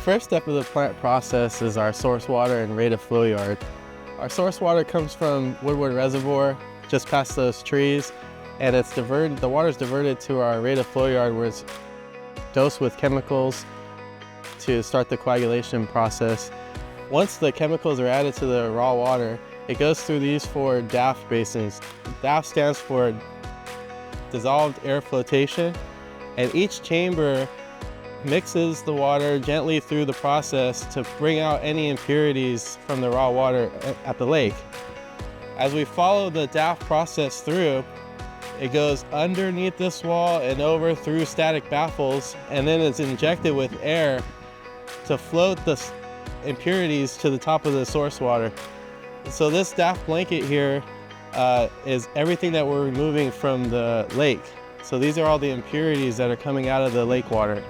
first step of the plant process is our source water and rate of flow yard. Our source water comes from Woodward Reservoir, just past those trees, and the water is diverted to our rate of flow yard where it's dosed with chemicals to start the coagulation process. Once the chemicals are added to the raw water, it goes through these 4 DAF basins. DAF stands for dissolved air flotation, and each chamber mixes the water gently through the process to bring out any impurities from the raw water at the lake. As we follow the DAF process through, it goes underneath this wall and over through static baffles, and then it's injected with air to float the impurities to the top of the source water. So this DAF blanket here is everything that we're removing from the lake. So these are all the impurities that are coming out of the lake water.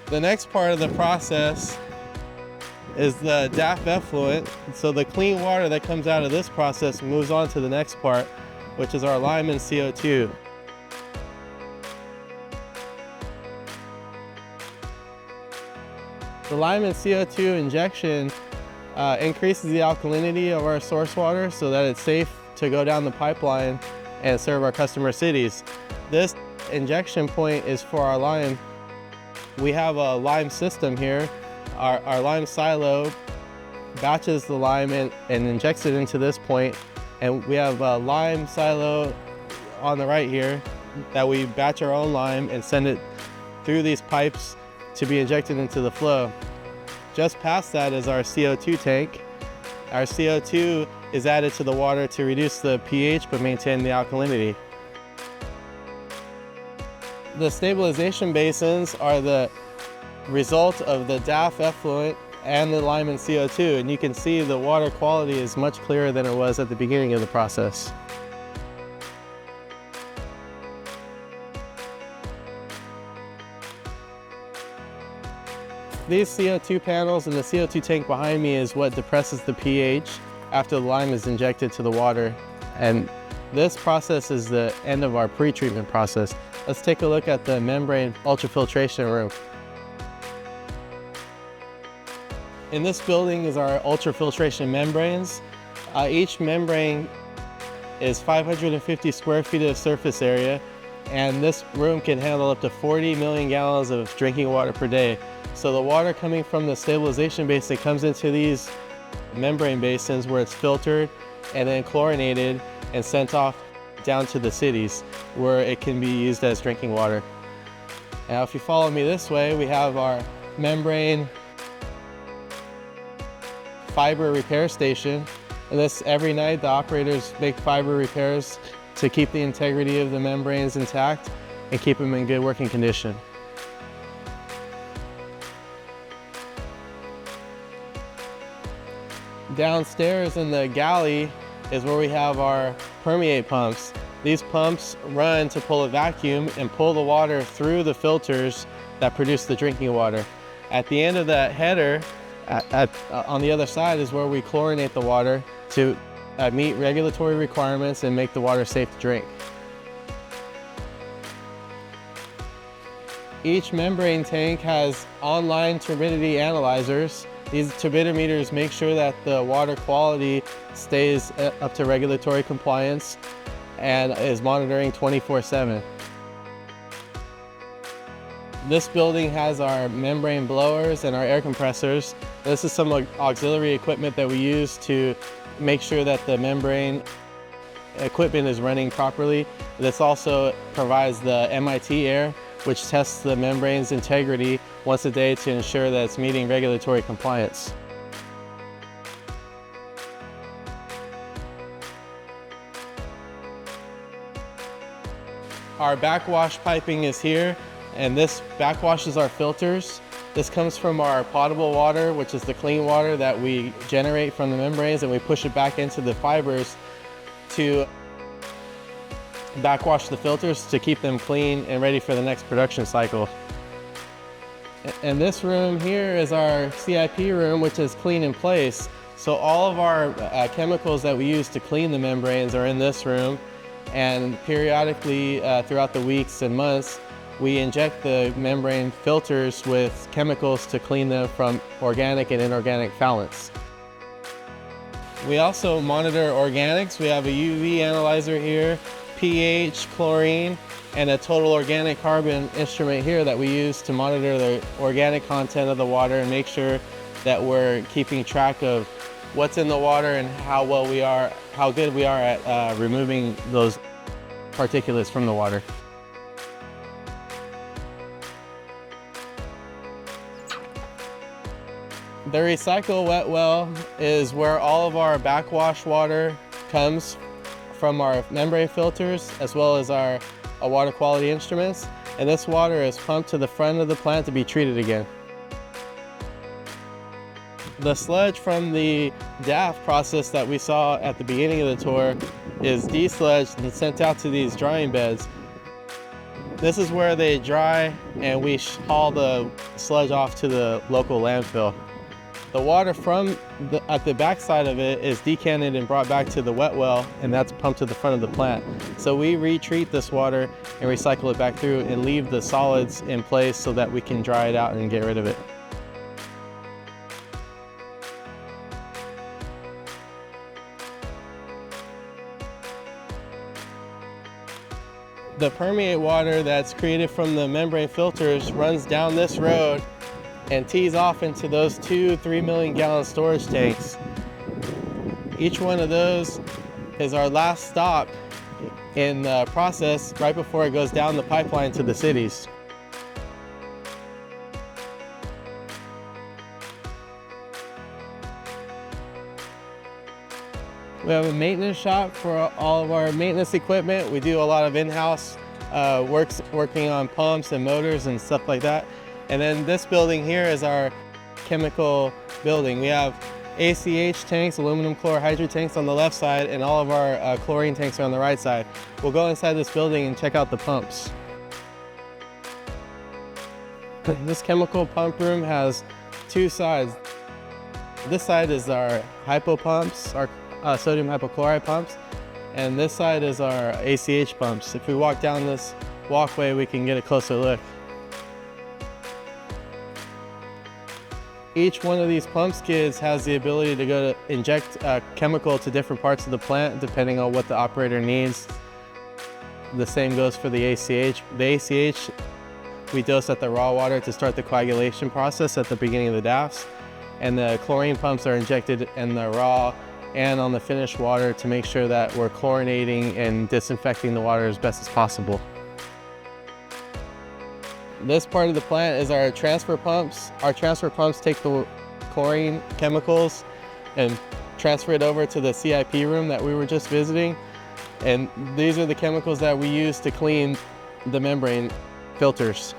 The next part of the process is the DAF effluent. So the clean water that comes out of this process moves on to the next part, which is our lime and CO2. The lime and CO2 injection increases the alkalinity of our source water so that it's safe to go down the pipeline and serve our customer cities. This injection point is for our lime. We have a lime system here. Our lime silo batches the lime and injects it into this point. And we have a lime silo on the right here that we batch our own lime and send it through these pipes to be injected into the flow. Just past that is our CO2 tank. Our CO2 is added to the water to reduce the pH but maintain the alkalinity. The stabilization basins are the result of the DAF effluent and the lime and CO2, and you can see the water quality is much clearer than it was at the beginning of the process. These CO2 panels and the CO2 tank behind me is what depresses the pH after the lime is injected to the water, and this process is the end of our pre-treatment process. Let's take a look at the membrane ultrafiltration room. In this building is our ultrafiltration membranes. Each membrane is 550 square feet of surface area, and this room can handle up to 40 million gallons of drinking water per day. So the water coming from the stabilization basin comes into these membrane basins where it's filtered and then chlorinated and sent off down to the cities where it can be used as drinking water. Now if you follow me this way, we have our membrane fiber repair station. And this, every night the operators make fiber repairs to keep the integrity of the membranes intact and keep them in good working condition. Downstairs in the galley is where we have our permeate pumps. These pumps run to pull a vacuum and pull the water through the filters that produce the drinking water. At the end of that header, on the other side is where we chlorinate the water to meet regulatory requirements and make the water safe to drink. Each membrane tank has online turbidity analyzers. These turbidimeters make sure that the water quality stays up to regulatory compliance and is monitoring 24/7. This building has our membrane blowers and our air compressors. This is some auxiliary equipment that we use to make sure that the membrane equipment is running properly. This also provides the MIT air, which tests the membrane's integrity once a day to ensure that it's meeting regulatory compliance. Our backwash piping is here, and this backwashes our filters. This comes from our potable water, which is the clean water that we generate from the membranes, and we push it back into the fibers to backwash the filters to keep them clean and ready for the next production cycle. And this room here is our CIP room, which is clean in place. So all of our chemicals that we use to clean the membranes are in this room, and periodically throughout the weeks and months, we inject the membrane filters with chemicals to clean them from organic and inorganic foulants. We also monitor organics. We have a UV analyzer here, pH, chlorine, and a total organic carbon instrument here that we use to monitor the organic content of the water and make sure that we're keeping track of what's in the water and how good we are at removing those particulates from the water. The recycle wet well is where all of our backwash water comes from our membrane filters as well as our water quality instruments, and this water is pumped to the front of the plant to be treated again. The sludge from the DAF process that we saw at the beginning of the tour is desludged and sent out to these drying beds. This is where they dry and we haul the sludge off to the local landfill. The water at the back side of it is decanted and brought back to the wet well, and that's pumped to the front of the plant. So we retreat this water and recycle it back through and leave the solids in place so that we can dry it out and get rid of it. The permeate water that's created from the membrane filters runs down this road and tees off into those 2-3 million gallon storage tanks. Each one of those is our last stop in the process right before it goes down the pipeline to the cities. We have a maintenance shop for all of our maintenance equipment. We do a lot of in-house working on pumps and motors and stuff like that. And then this building here is our chemical building. We have ACH tanks, aluminum chlorohydrate tanks on the left side, and all of our chlorine tanks are on the right side. We'll go inside this building and check out the pumps. This chemical pump room has two sides. This side is our hypo pumps, our sodium hypochlorite pumps, and this side is our ACH pumps. If we walk down this walkway, we can get a closer look. Each one of these pump skids has the ability to inject chemical to different parts of the plant depending on what the operator needs. The same goes for the ACH. The ACH, we dose at the raw water to start the coagulation process at the beginning of the DAFs, and the chlorine pumps are injected in the raw and on the finished water to make sure that we're chlorinating and disinfecting the water as best as possible. This part of the plant is our transfer pumps. Our transfer pumps take the chlorine chemicals and transfer it over to the CIP room that we were just visiting. And these are the chemicals that we use to clean the membrane filters.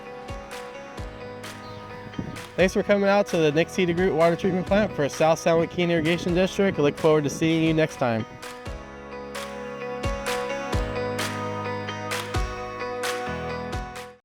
Thanks for coming out to the Nick C. DeGroot Water Treatment Plant for South San Joaquin Irrigation District. I look forward to seeing you next time.